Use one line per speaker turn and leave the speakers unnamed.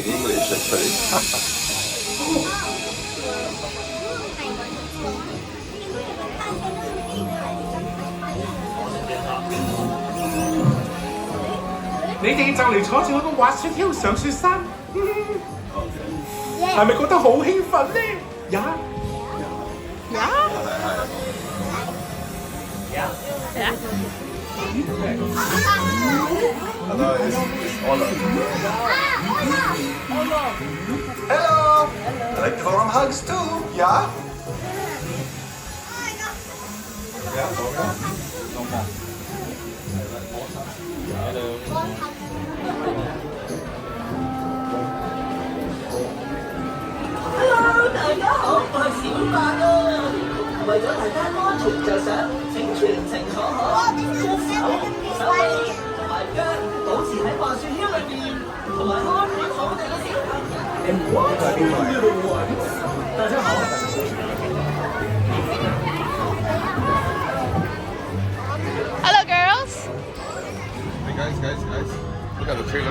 in English actually.
你哋就嚟坐住我個滑雪橇上雪山，係咪覺得好興奮呢？呀呀呀呀
！Hello, it's Ola. Hello. I like to go on hugs too. Yeah. Yeah.
Hello， 大家好，我係小白啊。為咗大家安全着想，請全程坐好，雙手、手臂同埋腳保持喺滑雪橇裏邊，同埋看管好你嘅小朋友。大家好。
Hello, girls.
Hey guys. Look at the tree.